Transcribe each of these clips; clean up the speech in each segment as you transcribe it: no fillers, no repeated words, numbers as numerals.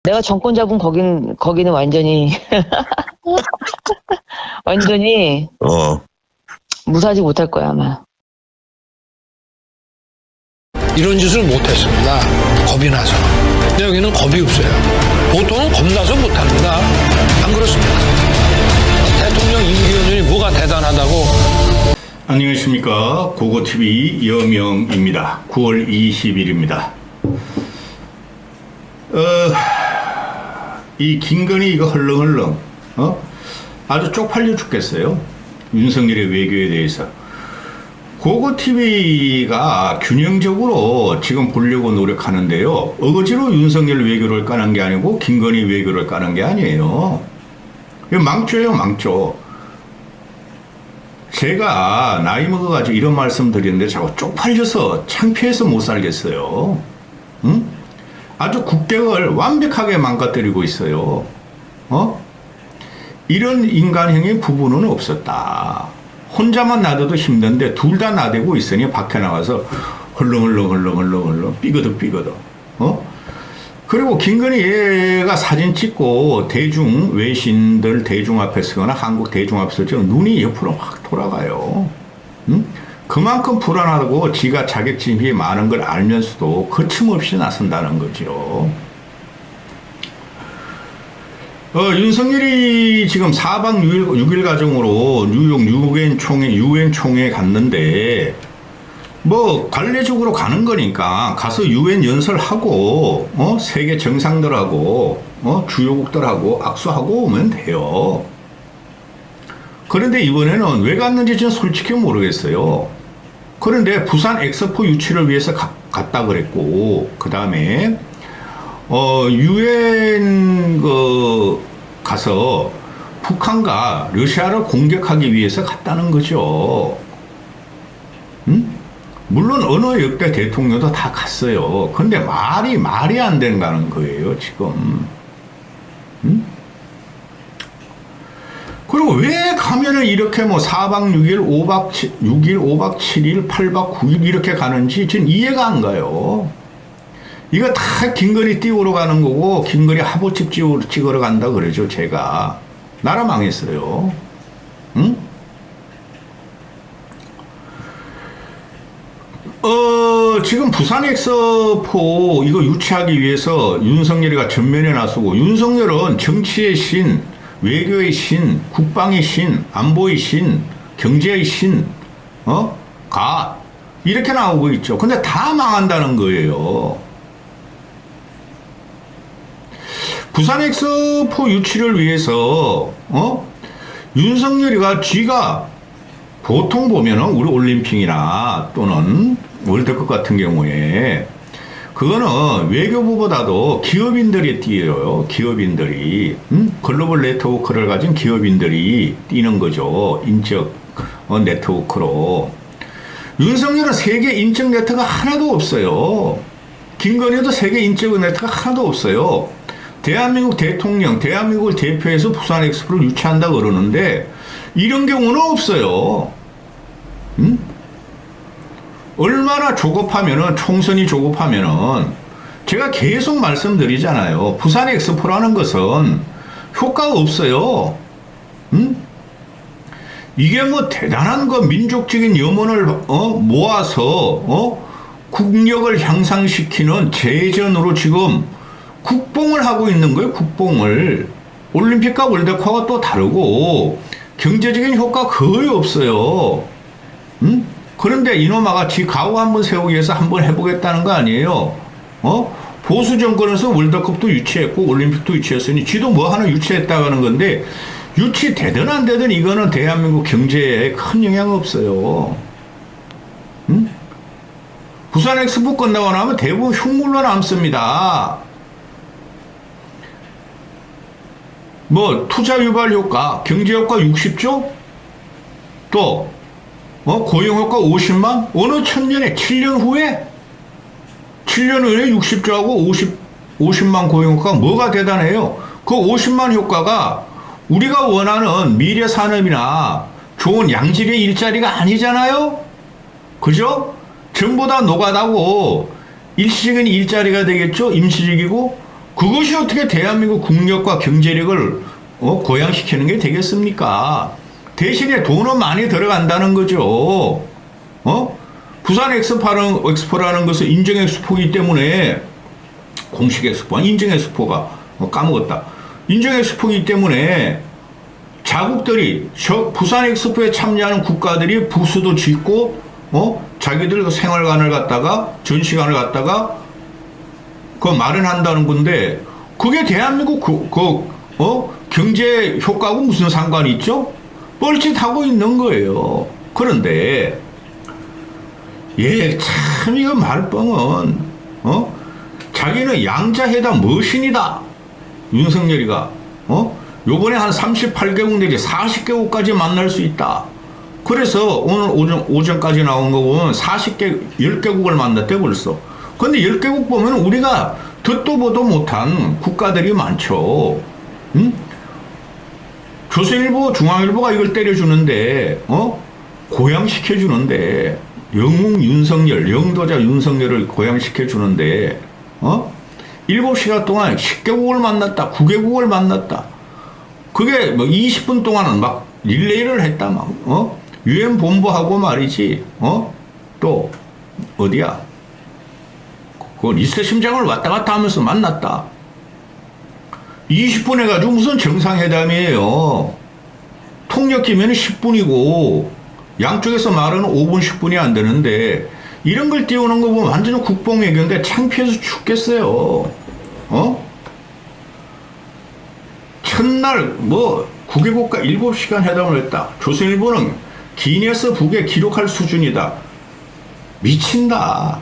내가 정권 잡은 거기는 완전히 완전히 무사하지 못할 거야 아마. 이런 짓을 못했습니다. 겁이 나서. 근데 여기는 겁이 없어요. 보통은 겁나서 못합니다. 안 그렇습니까? 대통령 임기연이 뭐가 대단하다고. 안녕하십니까. 고고TV 여명입니다. 9월 20일입니다. 이 김건희 이거 헐렁헐렁 아주 쪽팔려 죽겠어요. 윤석열의 외교에 대해서. 고고TV가 균형적으로 지금 보려고 노력하는데요. 어거지로 윤석열 외교를 까는 게 아니고 김건희 외교를 까는 게 아니에요. 이거 망조예요, 망조. 제가 나이 먹어가지고 이런 말씀 드리는데 자꾸 쪽팔려서 창피해서 못 살겠어요. 응? 아주 국격을 완벽하게 망가뜨리고 있어요. 이런 인간형의 부부는 없었다. 혼자만 놔둬도 힘든데 둘 다 나대고 있으니 밖에 나가서 헐렁헐렁 삐거덕. 그리고 김건희 얘가 사진 찍고 대중 외신들 대중 앞에 서거나 한국 대중 앞에 서면 눈이 옆으로 확 돌아가요. 응? 그만큼 불안하고 지가 자격지심이 많은 걸 알면서도 거침없이 나선다는 거죠. 윤석열이 지금 4박 6일 과정으로 뉴욕 유엔 총회에 갔는데 뭐 관례적으로 가는 거니까 가서 유엔 연설하고 세계 정상들하고 주요국들하고 악수하고 오면 돼요. 그런데 이번에는 왜 갔는지 저는 솔직히 모르겠어요. 그런데 부산 엑스포 유치를 위해서 갔다 그랬고, 그 다음에 유엔 가서 북한과 러시아를 공격하기 위해서 갔다는 거죠. 물론 어느 역대 대통령도 다 갔어요. 근데 말이 안 된다는 거예요, 지금. 그리고 왜 가면은 이렇게 뭐 4박 6일, 5박 7일, 8박 9일 이렇게 가는지 전 이해가 안 가요. 이거 다 김건희 띄우러 가는 거고, 김건희 화보집 찍으러 간다 그러죠, 제가. 나라 망했어요. 응? 지금 부산 엑스포 이거 유치하기 위해서 윤석열이가 전면에 나서고, 윤석열은 정치의 신, 외교의 신, 국방의 신, 안보의 신, 경제의 신, 이렇게 나오고 있죠. 근데 다 망한다는 거예요. 부산 엑스포 유치를 위해서, 윤석열이가 쥐가 보통 보면은 우리 올림픽이나 또는 월드컵 같은 경우에 그거는 외교부보다도 기업인들이 뛰어요. 기업인들이. 글로벌 네트워크를 가진 기업인들이 뛰는 거죠. 인적 네트워크로. 윤석열은 세계 인적 네트워크가 하나도 없어요. 김건희도 세계 인적 네트워크가 하나도 없어요. 대한민국 대통령, 대한민국을 대표해서 부산 엑스포를 유치한다 그러는데 이런 경우는 없어요. 얼마나 조급하면은, 총선이 조급하면은, 제가 계속 말씀드리잖아요. 부산 엑스포라는 것은 효과가 없어요. 이게 뭐 대단한 민족적인 염원을, 모아서, 국력을 향상시키는 재전으로 지금 국뽕을 하고 있는 거예요, 국뽕을. 올림픽과 월드컵과 또 다르고, 경제적인 효과 거의 없어요. 그런데 이놈아가 지 가오 한번 세우기 위해서 한번 해보겠다는 거 아니에요? 보수 정권에서 월드컵도 유치했고 올림픽도 유치했으니 지도 뭐 하나 유치했다는 건데 유치되든 안 되든 이거는 대한민국 경제에 큰 영향 없어요. 부산 엑스포 끝나고 나면 대부분 흉물로 남습니다. 뭐 투자 유발 효과, 경제 효과 60조? 또 고용효과 50만? 어느 천년에 7년 후에 60조하고 50만 고용효과가 뭐가 대단해요? 그 50만 효과가 우리가 원하는 미래 산업이나 좋은 양질의 일자리가 아니잖아요? 그죠? 전부 다 노가다고 일시적인 일자리가 되겠죠? 임시직이고 그것이 어떻게 대한민국 국력과 경제력을 고양시키는 게 되겠습니까? 대신에 돈은 많이 들어간다는 거죠. 부산 엑스포라는 것은 인정 엑스포이기 때문에 공식 엑스포, 인정 엑스포가 까먹었다. 인정 엑스포이기 때문에 자국들이 부산 엑스포에 참여하는 국가들이 부스도 짓고 자기들 그 생활관을 갖다가 전시관을 갖다가 마련한다는 건데 그게 대한민국 경제 효과하고 무슨 상관이 있죠? 뻘짓하고 있는 거예요. 그런데 참 이거 말뻥은 자기는 양자회담 머신이다. 윤석열이가 요번에 한 38개국 내지 40개국까지 만날 수 있다. 그래서 오늘 오전까지 나온 거 보면 10개국을 만났대 벌써. 근데 10개국 보면 우리가 듣도 보도 못한 국가들이 많죠. 조선일보, 중앙일보가 이걸 때려주는데, 고양시켜주는데, 영웅 윤석열, 영도자 윤석열을 고양시켜주는데, 7시간 동안 10개국을 만났다, 9개국을 만났다. 그게 뭐 20분 동안은 막 릴레이를 했다, 막, 유엔 본부하고 말이지, 또, 어디야? 그 리스트 심장을 왔다 갔다 하면서 만났다. 20분 해가지고 무슨 정상회담이에요. 통역기면 10분이고, 양쪽에서 말하는 5분, 10분이 안 되는데, 이런 걸 띄우는 거 보면 완전히 국뽕외교인데 창피해서 죽겠어요. 첫날, 9개국과 7시간 회담을 했다. 조선일보는 기네스 북에 기록할 수준이다. 미친다.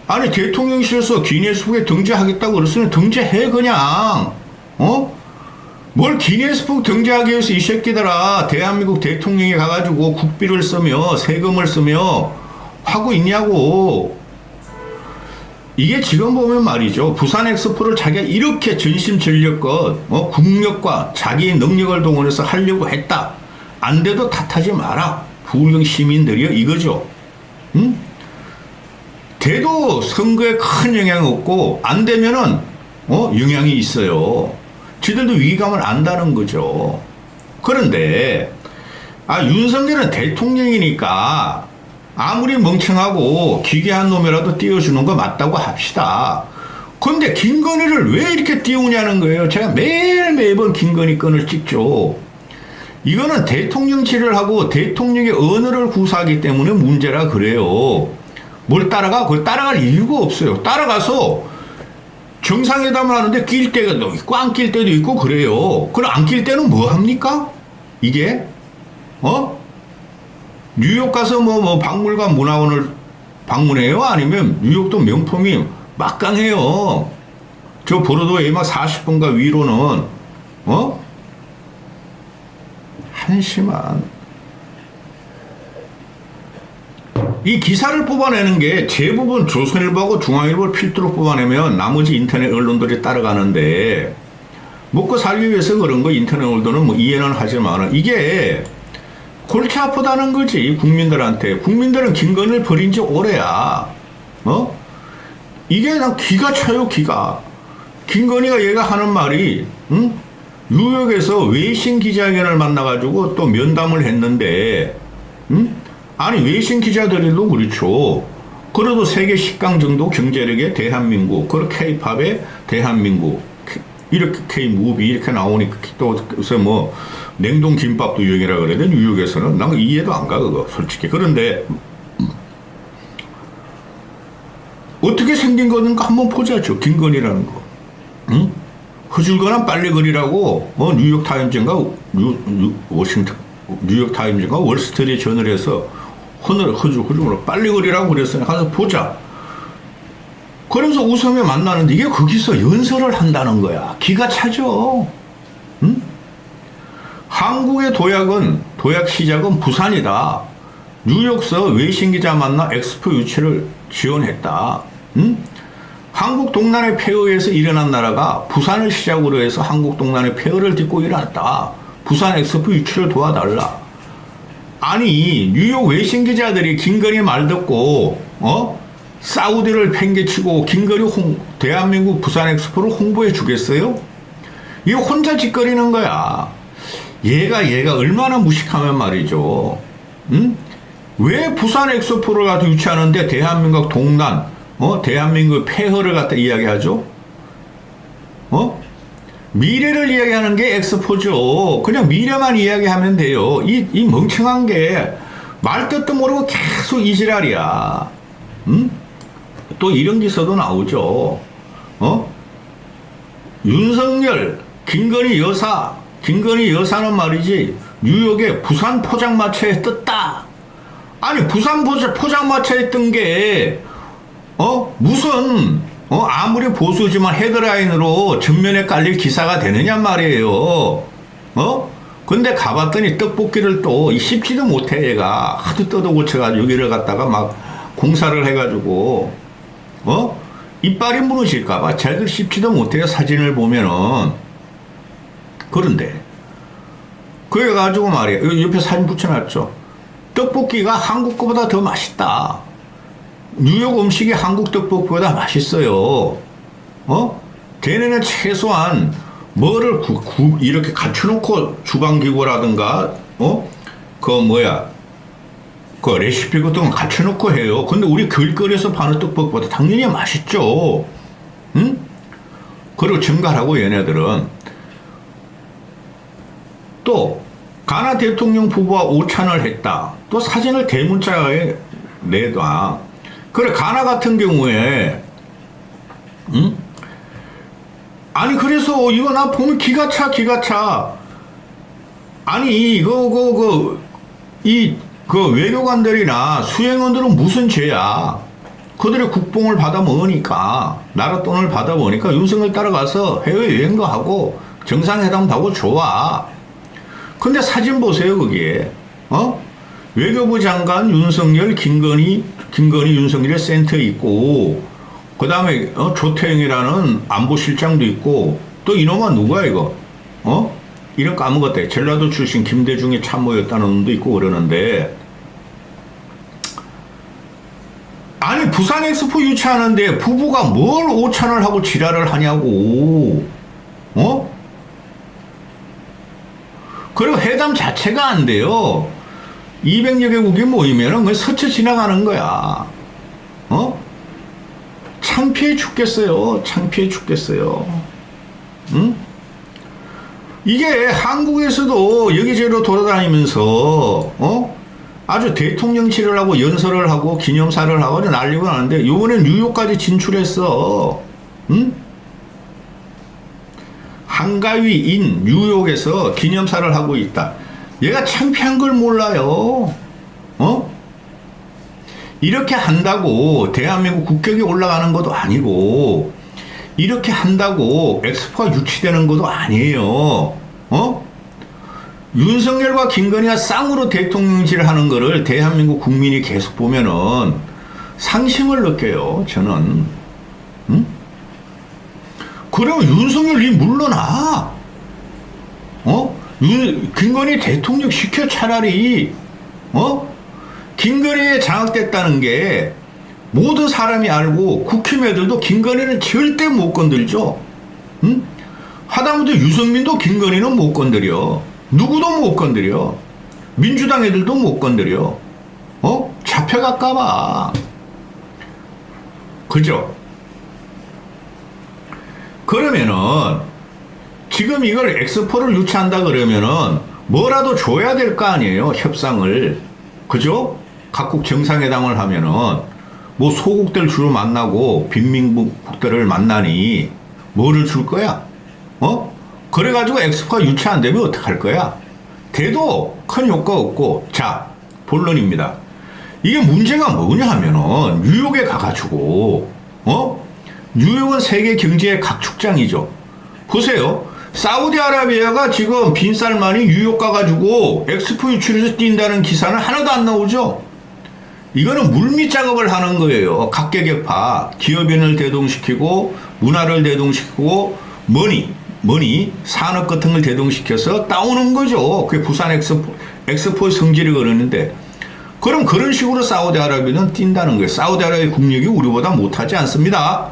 아니, 대통령실에서 기네스북에 등재하겠다고 그랬으면 등재해, 그냥. 뭘 기네스북 등재하기 위해서 이 새끼들아, 대한민국 대통령이 가가지고 국비를 쓰며, 세금을 쓰며 하고 있냐고. 이게 지금 보면 말이죠. 부산 엑스포를 자기가 이렇게 전심전력껏, 국력과 자기의 능력을 동원해서 하려고 했다. 안 돼도 탓하지 마라. 부울경 시민들이요. 이거죠. 돼도 선거에 큰 영향 없고 안 되면은 영향이 있어요. 지들도 위기감을 안다는 거죠. 그런데 윤석열은 대통령이니까 아무리 멍청하고 기괴한 놈이라도 띄워주는 거 맞다고 합시다. 그런데 김건희를 왜 이렇게 띄우냐는 거예요. 제가 매번 김건희 건을 찍죠. 이거는 대통령실을 하고 대통령의 언어를 구사하기 때문에 문제라 그래요. 뭘 따라가? 그걸 따라갈 이유가 없어요. 따라가서 정상회담을 하는데 낄 때가 있고 안 낄 때도 있고 그래요. 그럼 안 낄 때는 뭐 합니까? 이게? 뉴욕 가서 박물관 문화원을 방문해요? 아니면 뉴욕도 명품이 막강해요. 저 보로도에 막 40분가 위로는 한심한. 이 기사를 뽑아내는 게 대부분 조선일보하고 중앙일보를 필두로 뽑아내면 나머지 인터넷 언론들이 따라가는데 먹고 살기 위해서 그런 거 인터넷 언론은 이해는 하지만 이게 골치 아프다는 거지 국민들한테. 국민들은 김건희를 버린 지 오래야. 이게 난 기가 차요 기가. 김건희가 얘가 하는 말이 뉴욕에서 외신 기자회견을 만나가지고 또 면담을 했는데 아니 외신 기자들도 그렇죠. 그래도 세계 10강 정도 경제력의 대한민국, 그리고 K-팝의 대한민국, 이렇게 K-무비 이렇게 나오니까 또 요새 냉동 김밥도 유행이라 그래야 돼. 뉴욕에서는 난 이해도 안 가 그거 솔직히. 그런데 어떻게 생긴 거는가 한번 보자죠. 김건희라는 거. 허줄거나 빨래거리라고 뉴욕 타임즈인가 뉴욕 타임즈인가 월스트리트 저널에서 허줄거리로 빨래거리라고 그랬으니 가서 보자. 그러면서 웃으며 만나는데 이게 거기서 연설을 한다는 거야. 기가 차죠. 한국의 도약 시작은 부산이다. 뉴욕서 외신기자 만나 엑스포 유치를 지원했다. 한국 동란의 폐허에서 일어난 나라가 부산을 시작으로 해서 한국 동란의 폐허를 딛고 일어났다. 부산 엑스포 유치를 도와달라. 아니 뉴욕 외신 기자들이 김건희 말 듣고 사우디를 팽개치고 김건희 대한민국 부산 엑스포를 홍보해 주겠어요? 이거 혼자 짓거리는 거야. 얘가 얼마나 무식하면 말이죠. 응? 왜 부산 엑스포를 갖다 유치하는데 대한민국 동란, 대한민국 폐허를 갖다 이야기하죠? 미래를 이야기하는 게 엑스포죠. 그냥 미래만 이야기하면 돼요. 이 멍청한 게 말 뜻도 모르고 계속 이지랄이야. 응? 또 이런 기사도 나오죠. 윤석열, 김건희 여사는 말이지, 뉴욕에 부산 포장마차에 떴다. 아니, 부산 포장마차에 뜬 게, 무슨, 아무리 보수지만 헤드라인으로 전면에 깔릴 기사가 되느냐 말이에요. 근데 가봤더니 떡볶이를 또 씹지도 못해, 얘가. 하도 떠도 고쳐가지고 여기를 갖다가 막 공사를 해가지고, 이빨이 무너질까봐 잘 씹지도 못해요, 사진을 보면은. 그런데, 그래가지고 말이에요. 옆에 사진 붙여놨죠. 떡볶이가 한국 거보다 더 맛있다. 뉴욕 음식이 한국 떡볶이보다 맛있어요. 걔네는 최소한 뭐를 이렇게 갖춰놓고 주방기구라든가, 그 레시피 같은 건 갖춰놓고 해요. 근데 우리 길거리에서 파는 떡볶이보다 당연히 맛있죠. 응? 그리고 증가하고 얘네들은 또 가나 대통령 부부와 오찬을 했다. 또 사진을 대문자에 내다. 그래, 가나 같은 경우에, 응? 아니, 그래서 이거 나 보면 기가 차. 아니, 그 외교관들이나 수행원들은 무슨 죄야? 그들의 국뽕을 받아 먹으니까, 나라 돈을 받아 먹으니까 윤석열 따라가서 해외여행도 하고, 정상회담도 하고 좋아. 근데 사진 보세요, 거기에. 외교부 장관 윤석열, 김건희 윤석열의 센터에 있고, 그 다음에, 조태영이라는 안보실장도 있고, 또 이놈은 누구야, 이거? 이름 까먹었대. 전라도 출신 김대중의 참모였다는 놈도 있고 그러는데, 아니, 부산 엑스포 유치하는데 부부가 뭘 오찬을 하고 지랄을 하냐고. 그리고 회담 자체가 안 돼요. 200여 개국이 모이면은 그냥 스쳐 지나가는 거야. 창피해 죽겠어요. 응? 이게 한국에서도 여기저기로 돌아다니면서, 아주 대통령실을 하고 연설을 하고 기념사를 하고 난리가 나는데, 요번엔 뉴욕까지 진출했어. 응? 한가위인 뉴욕에서 기념사를 하고 있다. 얘가 창피한 걸 몰라요. 이렇게 한다고 대한민국 국격이 올라가는 것도 아니고, 이렇게 한다고 엑스포가 유치되는 것도 아니에요. 윤석열과 김건희가 쌍으로 대통령질을 하는 거를 대한민국 국민이 계속 보면은 상심을 느껴요, 저는. 응? 그러면 윤석열이 물러나. 김건희 대통령 시켜 차라리. 김건희에 장악됐다는 게 모든 사람이 알고 국힘애들도 김건희는 절대 못 건들죠. 응? 하다못해 유승민도 김건희는 못 건드려. 누구도 못 건드려. 민주당 애들도 못 건드려. 잡혀갈까봐. 그죠? 그러면은 지금 이걸 엑스포를 유치한다 그러면은 뭐라도 줘야 될 거 아니에요, 협상을. 그죠? 각국 정상회담을 하면은 뭐 소국들 주로 만나고 빈민국들을 만나니 뭐를 줄 거야? 그래가지고 엑스포가 유치 안 되면 어떡할 거야? 돼도 큰 효과 없고. 자, 본론입니다. 이게 문제가 뭐냐 하면은 뉴욕에 가가지고 뉴욕은 세계 경제의 각축장이죠. 보세요. 사우디아라비아가 지금 빈살만이 뉴욕 가가지고 엑스포 유치를 뛴다는 기사는 하나도 안 나오죠. 이거는 물밑 작업을 하는 거예요. 각계격파, 기업인을 대동시키고 문화를 대동시키고 머니 산업 같은 걸 대동시켜서 따오는 거죠. 그게 부산 엑스포의 성질이 그러는데, 그럼 그런 식으로 사우디아라비아는 뛴다는 거예요. 사우디아라비아 국력이 우리보다 못하지 않습니다.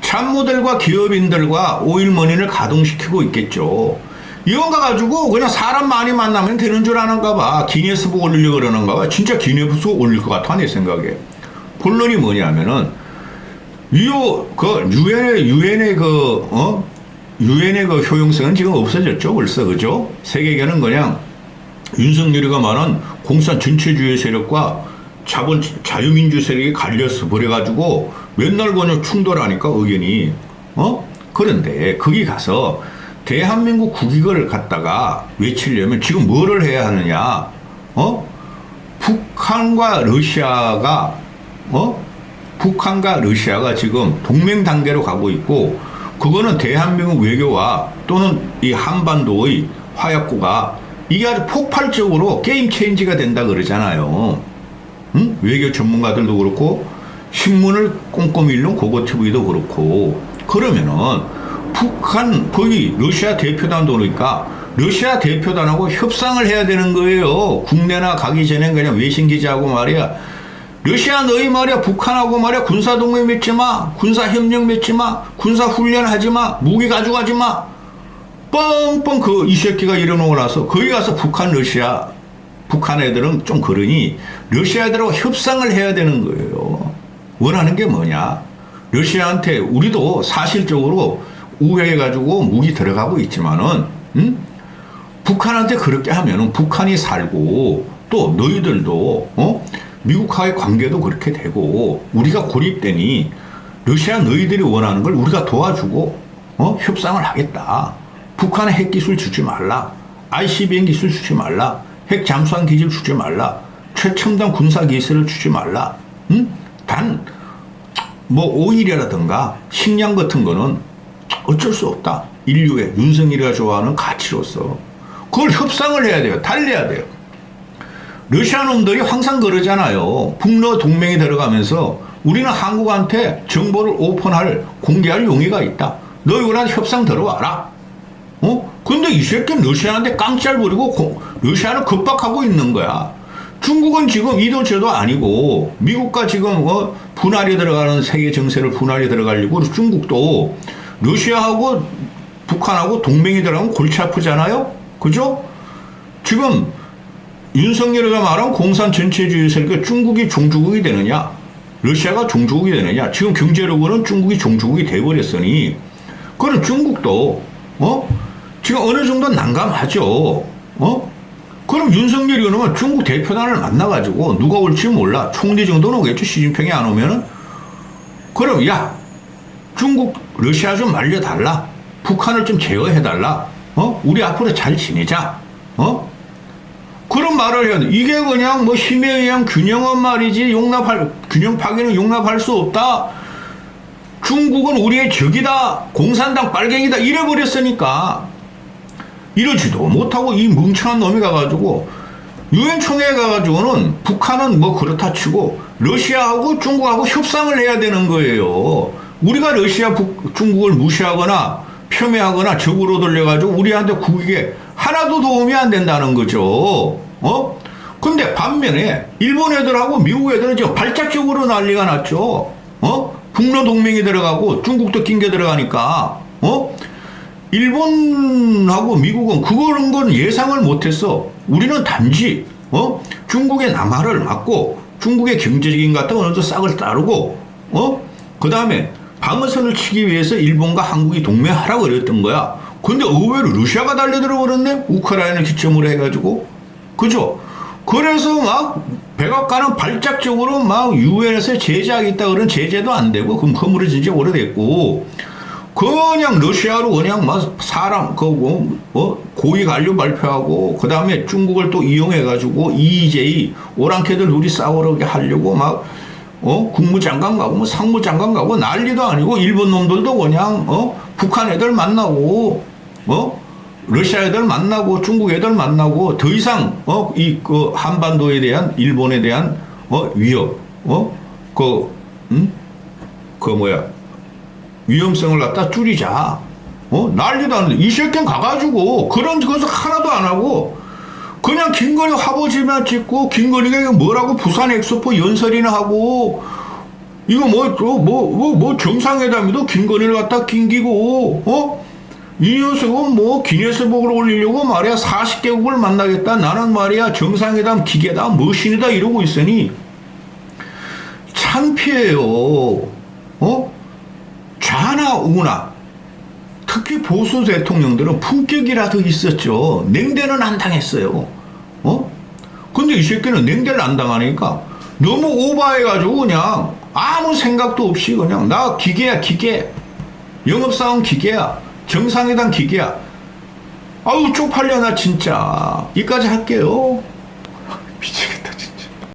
참모들과 기업인들과 오일머니를 가동시키고 있겠죠. 이건 가가지고 그냥 사람 많이 만나면 되는 줄 아는가 봐. 기네스북 올리려고 그러는가 봐. 진짜 기네스북 올릴 것 같아, 내 생각에. 본론이 뭐냐면은, 유엔의 그 효용성은 지금 없어졌죠, 벌써, 그죠? 세계계는 그냥 윤석열이가 말한 공산 전체주의 세력과 자유민주 세력이 갈려서 버려가지고 맨날 그냥 충돌하니까 의견이, 그런데 거기 가서 대한민국 국익을 갖다가 외치려면 지금 뭐를 해야 하느냐, 북한과 러시아가 지금 동맹 단계로 가고 있고, 그거는 대한민국 외교와 또는 이 한반도의 화약고가 이게 아주 폭발적으로 게임 체인지가 된다 그러잖아요. 외교 전문가들도 그렇고 신문을 꼼꼼히 읽는 고고TV도 그렇고. 그러면은 북한 거기 러시아 대표단도 그러니까 러시아 대표단하고 협상을 해야 되는 거예요. 국내나 가기 전에 그냥 외신 기자하고 말이야, 러시아 너희 말이야 북한하고 말이야 군사동맹 맺지 마, 군사협력 맺지 마, 군사훈련하지 마, 무기 가져가지 마, 뻥뻥 이 새끼가 이러놓고 나서 거기 가서 북한 애들은 좀 그러니 러시아 애들하고 협상을 해야 되는 거예요. 원하는 게 뭐냐, 러시아한테 우리도 사실적으로 우회해가지고 무기 들어가고 있지만은 북한한테 그렇게 하면은 북한이 살고 또 너희들도 미국과의 관계도 그렇게 되고 우리가 고립되니 러시아 너희들이 원하는 걸 우리가 도와주고 협상을 하겠다. 북한에 핵 기술 주지 말라, ICBM 기술 주지 말라, 핵 잠수함 기술 주지 말라, 최첨단 군사 기술을 주지 말라. 단 뭐 오일이라든가 식량 같은 거는 어쩔 수 없다. 인류의 윤석열이가 좋아하는 가치로서 그걸 협상을 해야 돼요. 달래야 돼요. 러시아 놈들이 항상 그러잖아요. 북러 동맹에 들어가면서 우리는 한국한테 정보를 공개할 용의가 있다. 너희랑 협상 들어와라. 근데 이 새끼는 러시아한테 깡짤 부리고 러시아를 급박하고 있는 거야. 중국은 지금 이도저도 아니고 미국과 지금 분할이 들어가는 세계 정세를 분할이 들어가려고 중국도 러시아하고 북한하고 동맹이 들어가면 골치 아프잖아요. 그죠? 지금 윤석열이가 말한 공산 전체주의 세력이 중국이 종주국이 되느냐, 러시아가 종주국이 되느냐. 지금 경제력으로는 중국이 종주국이 돼버렸으니 그럼 중국도 지금 어느 정도 난감하죠. 그럼 윤석열이 그러면 중국 대표단을 만나가지고 누가 올지 몰라. 총리 정도는 오겠죠. 시진핑이 안 오면은. 그럼 야, 중국 러시아 좀 말려달라. 북한을 좀 제어해달라. 우리 앞으로 잘 지내자. 그런 말을 해야 돼. 이게 그냥 뭐 힘에 의한 균형은 말이지 균형 파괴는 용납할 수 없다. 중국은 우리의 적이다. 공산당 빨갱이다. 이래버렸으니까. 이러지도 못하고 이 멍청한 놈이 가가지고 유엔 총회에 가가지고는 북한은 뭐 그렇다 치고 러시아하고 중국하고 협상을 해야 되는 거예요. 우리가 중국을 무시하거나 폄훼하거나 적으로 돌려가지고 우리한테 국익에 하나도 도움이 안 된다는 거죠. 근데 반면에 일본 애들하고 미국 애들은 지금 발작적으로 난리가 났죠. 북러 동맹이 들어가고 중국도 낑겨 들어가니까 일본하고 미국은 그런 건 예상을 못했어. 우리는 단지 중국의 남하를 막고 중국의 경제적인 같은 어느 정도 싹을 따르고 그 다음에 방어선을 치기 위해서 일본과 한국이 동맹하라고 그랬던 거야. 근데 의외로 러시아가 달려들어 버렸네. 우크라이나를 기점으로 해가지고. 그죠? 그래서 막 백악관은 발작적으로 막 유엔에서 제재하겠다 그런 제재도 안 되고 그럼 허물어진 지 오래됐고 그냥 러시아로 그냥 막 사람 고위 관료 발표하고 그 다음에 중국을 또 이용해가지고 EJ 오랑캐들 둘이 싸우게 하려고 막 국무장관 가고 뭐 상무장관 가고 난리도 아니고 일본 놈들도 그냥 북한 애들 만나고 러시아 애들 만나고 중국 애들 만나고 더 이상 그 한반도에 대한 일본에 대한 위협 위험성을 갖다 줄이자. 난리도 안 돼. 이 새끼는 가가지고 그런 것을 하나도 안 하고 그냥 김건희 화보지만 찍고 김건희가 이거 뭐라고 부산 엑스포 연설이나 하고 이거 뭐 정상회담에도 김건희를 갖다 낑기고 이 녀석은 뭐 기네스북을 올리려고 말이야 40개국을 만나겠다 나는 말이야 정상회담 기계다 머신이다 이러고 있으니 창피해요. 좌나 우나 특히 보수 대통령들은 품격이라도 있었죠. 냉대는 안 당했어요. 근데 이 새끼는 냉대를 안 당하니까 너무 오버해가지고 그냥 아무 생각도 없이 그냥 나 기계야 기계. 영업사원 기계야. 정상회담 기계야. 아우 쪽팔려 나 진짜. 여기까지 할게요.